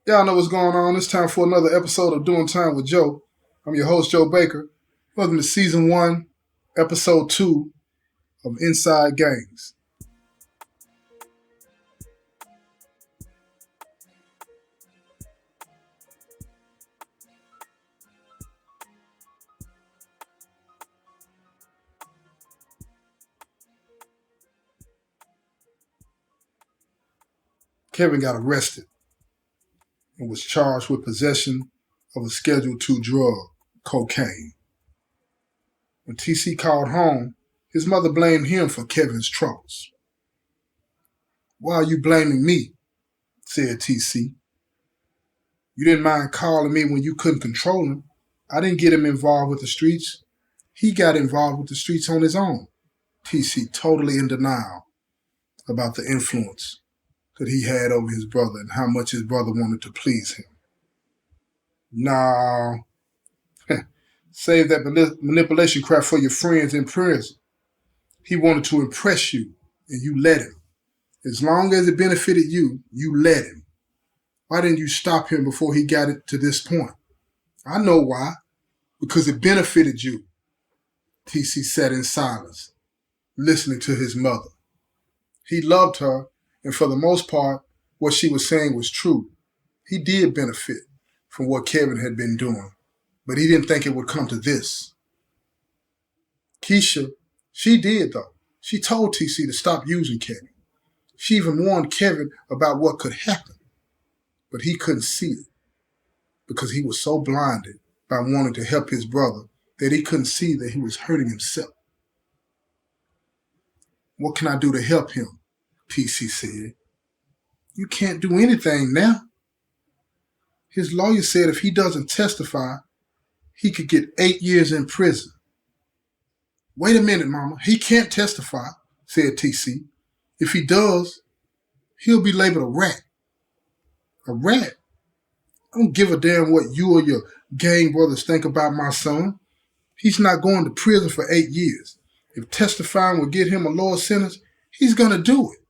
Y'all know what's going on. It's time for another episode of Doing Time with Joe. I'm your host, Joe Baker. Welcome to Season 1, Episode 2 of Inside Gangs. Kevin got arrested and was charged with possession of a Schedule II drug, cocaine. When TC called home, his mother blamed him for Kevin's troubles. "Why are you blaming me?" said TC. "You didn't mind calling me when you couldn't control him. I didn't get him involved with the streets. He got involved with the streets on his own." TC totally in denial about the influence that he had over his brother and how much his brother wanted to please him. Nah, save that manipulation crap for your friends in prison. He wanted to impress you, and you let him. As long as it benefited you, you let him. Why didn't you stop him before he got it to this point? I know why. Because it benefited you. TC sat in silence, listening to his mother. He loved her, and for the most part, what she was saying was true. He did benefit from what Kevin had been doing, but he didn't think it would come to this. Keisha, she did though. She told TC to stop using Kevin. She even warned Kevin about what could happen, but he couldn't see it because he was so blinded by wanting to help his brother that he couldn't see that he was hurting himself. "What can I do to help him?" TC said. "You can't do anything now. His lawyer said if he doesn't testify, he could get 8 years in prison." "Wait a minute, Mama. He can't testify," said TC. "If he does, he'll be labeled a rat." "A rat? I don't give a damn what you or your gang brothers think about my son. He's not going to prison for 8 years. If testifying will get him a lower sentence, he's going to do it."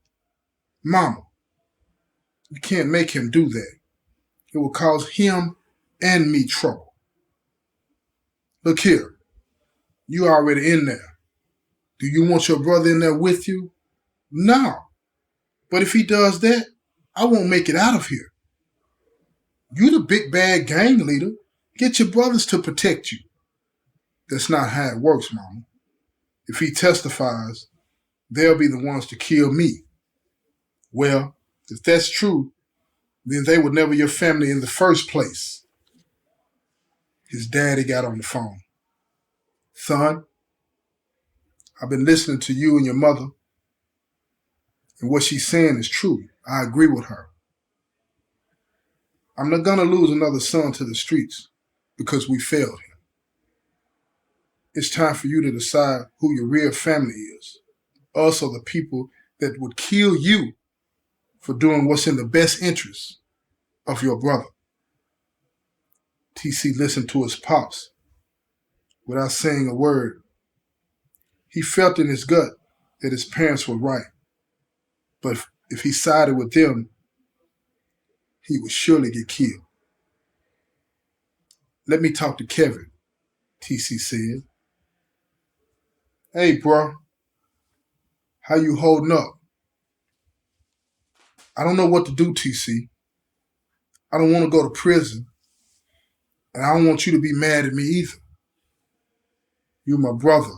"Mama, you can't make him do that. It will cause him and me trouble." "Look here, you already in there. Do you want your brother in there with you?" "No. But if he does that, I won't make it out of here." "You the big bad gang leader. Get your brothers to protect you." "That's not how it works, Mama. If he testifies, they'll be the ones to kill me." "Well, if that's true, then they were never your family in the first place." His daddy got on the phone. "Son, I've been listening to you and your mother, and what she's saying is true. I agree with her. I'm not going to lose another son to the streets because we failed him. It's time for you to decide who your real family is. Also, the people that would kill you for doing what's in the best interest of your brother." TC listened to his pops without saying a word. He felt in his gut that his parents were right. But if he sided with them, he would surely get killed. "Let me talk to Kevin," TC said. "Hey, bro, how you holding up?" "I don't know what to do, TC. I don't want to go to prison, and I don't want you to be mad at me either. You're my brother,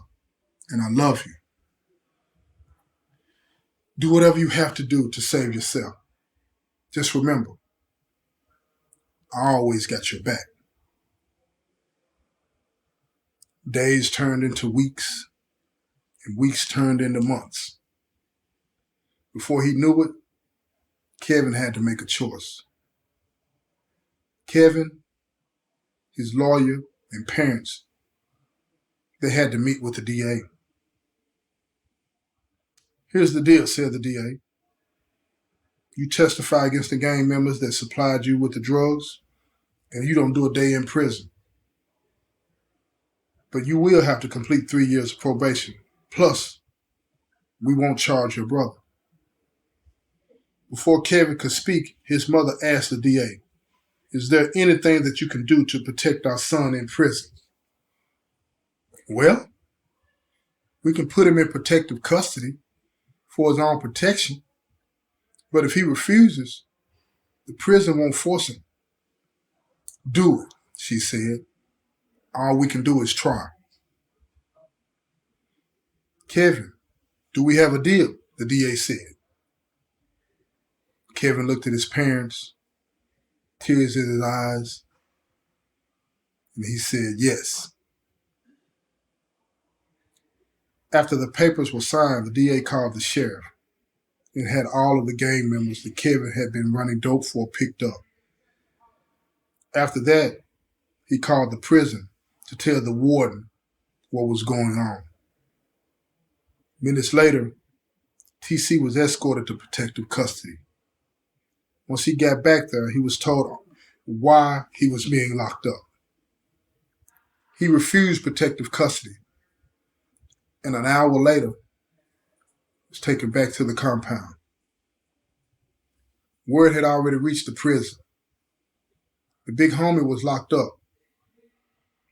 and I love you. Do whatever you have to do to save yourself. Just remember, I always got your back." Days turned into weeks, and weeks turned into months. Before he knew it, Kevin had to make a choice. Kevin, his lawyer, and parents, they had to meet with the DA. "Here's the deal," said the DA. "You testify against the gang members that supplied you with the drugs, and you don't do a day in prison. But you will have to complete 3 years of probation. Plus, we won't charge your brother." Before Kevin could speak, his mother asked the DA, Is there anything that you can do to protect our son in prison? Well, we can put him in protective custody for his own protection. But if he refuses, the prison won't force him. Do it, she said. All we can do is try. Kevin, do we have a deal? The DA said. Kevin looked at his parents, tears in his eyes, and he said yes. After the papers were signed, the DA called the sheriff and had all of the gang members that Kevin had been running dope for picked up. After that, he called the prison to tell the warden what was going on. Minutes later, TC was escorted to protective custody. Once he got back there, he was told why he was being locked up. He refused protective custody, and an hour later, was taken back to the compound. Word had already reached the prison. The big homie was locked up,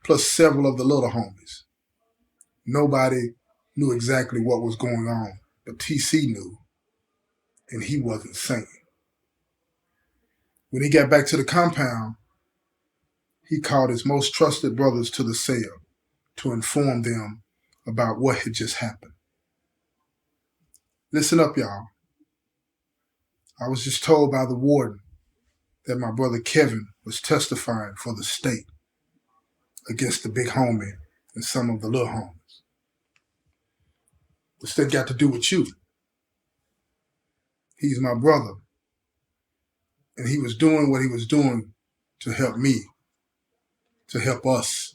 plus several of the little homies. Nobody knew exactly what was going on, but TC knew, and he wasn't sane. When he got back to the compound, he called his most trusted brothers to the cell to inform them about what had just happened. Listen up, y'all. I was just told by the warden that my brother Kevin was testifying for the state against the big homie and some of the little homies. What's that got to do with you? He's my brother, and he was doing what he was doing to help me, to help us.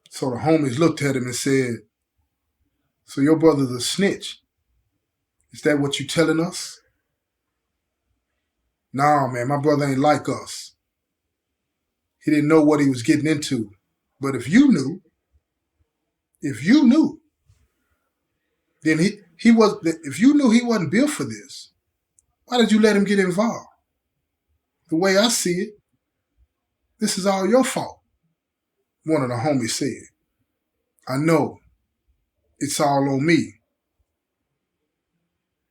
So the homies looked at him and said, so your brother's a snitch? Is that what you telling us? Nah, man, my brother ain't like us. He didn't know what he was getting into. But if you knew, then if you knew he wasn't built for this, why did you let him get involved? The way I see it, this is all your fault, one of the homies said. I know. It's all on me.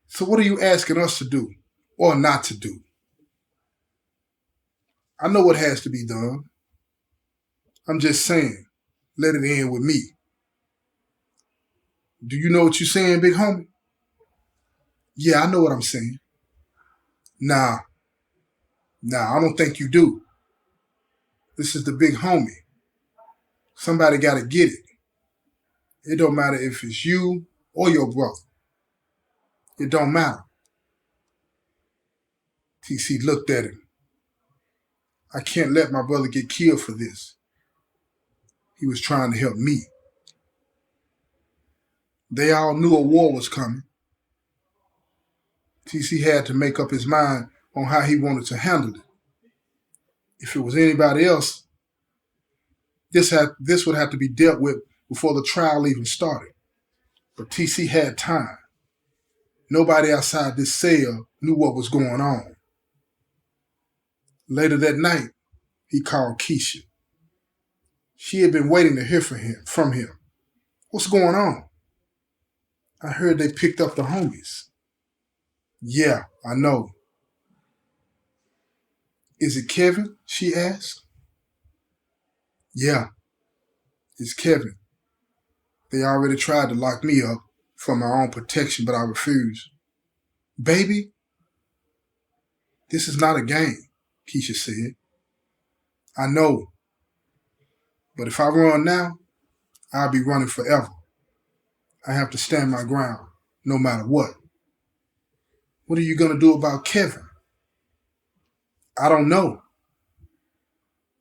So what are you asking us to do or not to do? I know what has to be done. I'm just saying, let it end with me. Do you know what you're saying, big homie? Yeah, I know what I'm saying. Nah, I don't think you do. This is the big homie. Somebody got to get it. It don't matter if it's you or your brother. It don't matter. TC looked at him. I can't let my brother get killed for this. He was trying to help me. They all knew a war was coming. TC had to make up his mind on how he wanted to handle it. If it was anybody else, this would have to be dealt with before the trial even started. But TC had time. Nobody outside this cell knew what was going on. Later that night, he called Keisha. She had been waiting to hear from him. What's going on? I heard they picked up the homies. Yeah, I know. Is it Kevin? She asked. Yeah, it's Kevin. They already tried to lock me up for my own protection, but I refused. Baby, this is not a game, Keisha said. I know. But if I run now, I'll be running forever. I have to stand my ground, no matter what. What are you going to do about Kevin? I don't know.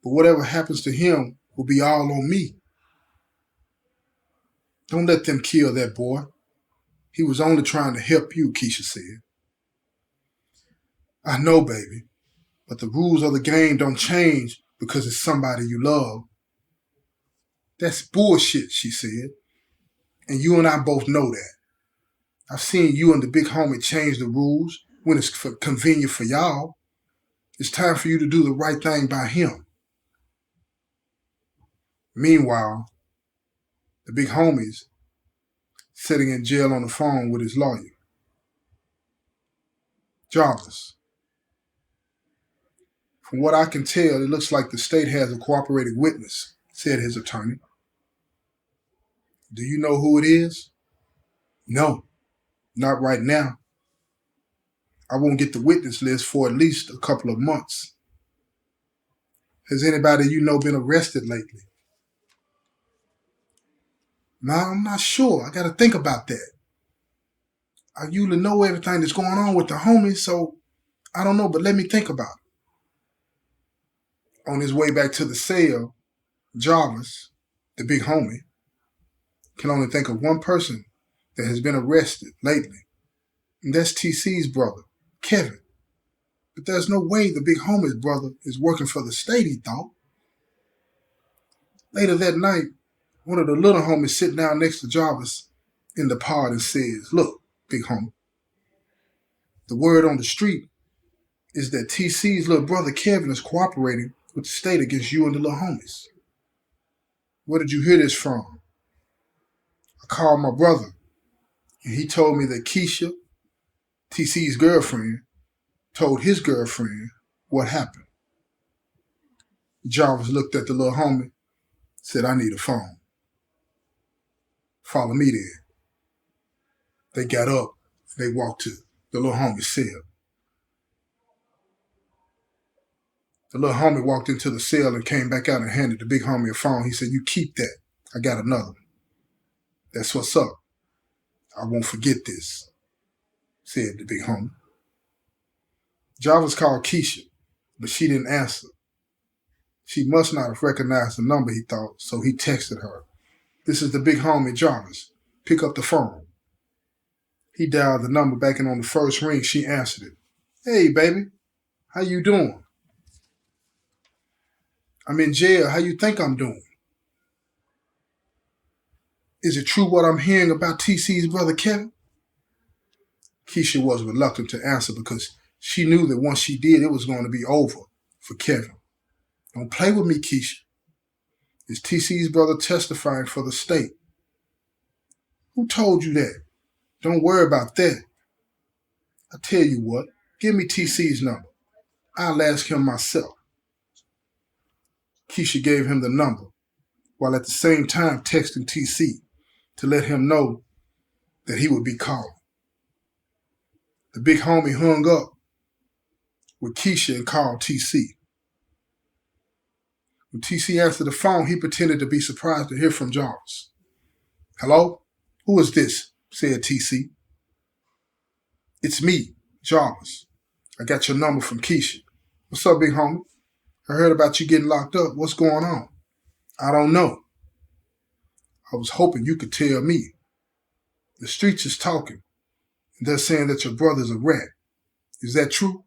But whatever happens to him will be all on me. Don't let them kill that boy. He was only trying to help you, Keisha said. I know, baby, but the rules of the game don't change because it's somebody you love. That's bullshit, she said. And you and I both know that. I've seen you and the big homie change the rules when it's convenient for y'all. It's time for you to do the right thing by him. Meanwhile, the big homie's sitting in jail on the phone with his lawyer. Jarvis, from what I can tell, it looks like the state has a cooperating witness, said his attorney. Do you know who it is? No, not right now. I won't get the witness list for at least a couple of months. Has anybody you know been arrested lately? No, I'm not sure. I got to think about that. I usually know everything that's going on with the homies, so I don't know, but let me think about it. On his way back to the cell, Jarvis, the big homie, can only think of one person that has been arrested lately, and that's TC's brother, Kevin. But there's no way the big homie's brother is working for the state, he thought. Later that night, one of the little homies sit down next to Jarvis in the pod and says, "Look, big homie, the word on the street is that TC's little brother Kevin is cooperating with the state against you and the little homies. Where did you hear this from?" "I called my brother, and he told me that Keisha, TC's girlfriend, told his girlfriend what happened." Jarvis looked at the little homie, said, "I need a phone. Follow me there." They got up, they walked to the little homie's cell. The little homie walked into the cell and came back out and handed the big homie a phone. He said, "You keep that. I got another one. That's what's up. I won't forget this," said the big homie. Jarvis called Keisha, but she didn't answer. She must not have recognized the number, he thought, so he texted her. "This is the big homie, Jarvis. Pick up the phone." He dialed the number back, and on the first ring, she answered it. "Hey, baby. How you doing?" "I'm in jail. How you think I'm doing?" "Is it true what I'm hearing about TC's brother Kevin?" Keisha was reluctant to answer because she knew that once she did, it was going to be over for Kevin. "Don't play with me, Keisha. Is TC's brother testifying for the state?" "Who told you that? Don't worry about that. I tell you what, give me TC's number. I'll ask him myself." Keisha gave him the number, while at the same time texting TC to let him know that he would be calling. The big homie hung up with Keisha and called TC. When TC answered the phone, he pretended to be surprised to hear from Jarvis. "Hello? Who is this?" said TC. "It's me, Jarvis. I got your number from Keisha." "What's up, big homie? I heard about you getting locked up. What's going on?" "I don't know. I was hoping you could tell me. The streets is talking, and they're saying that your brother's a rat. Is that true?"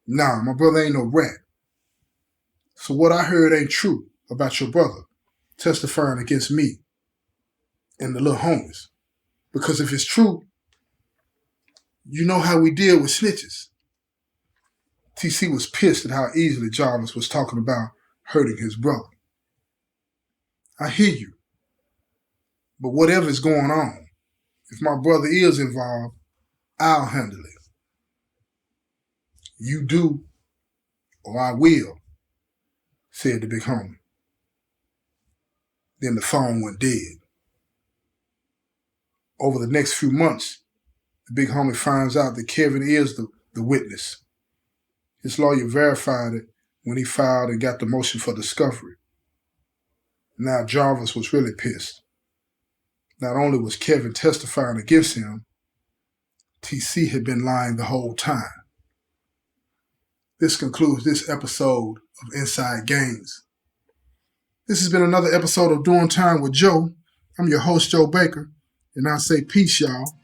"Nah, my brother ain't no rat." "So what I heard ain't true about your brother testifying against me and the little homies. Because if it's true, you know how we deal with snitches." TC was pissed at how easily Jarvis was talking about hurting his brother. "I hear you. But whatever's going on, if my brother is involved, I'll handle it. You do, or I will," said the big homie. Then the phone went dead. Over the next few months, the big homie finds out that Kevin is the witness. His lawyer verified it when he filed and got the motion for discovery. Now Jarvis was really pissed. Not only was Kevin testifying against him, TC had been lying the whole time. This concludes this episode of Inside Games. This has been another episode of Doing Time with Joe. I'm your host, Joe Baker, and I say peace, y'all.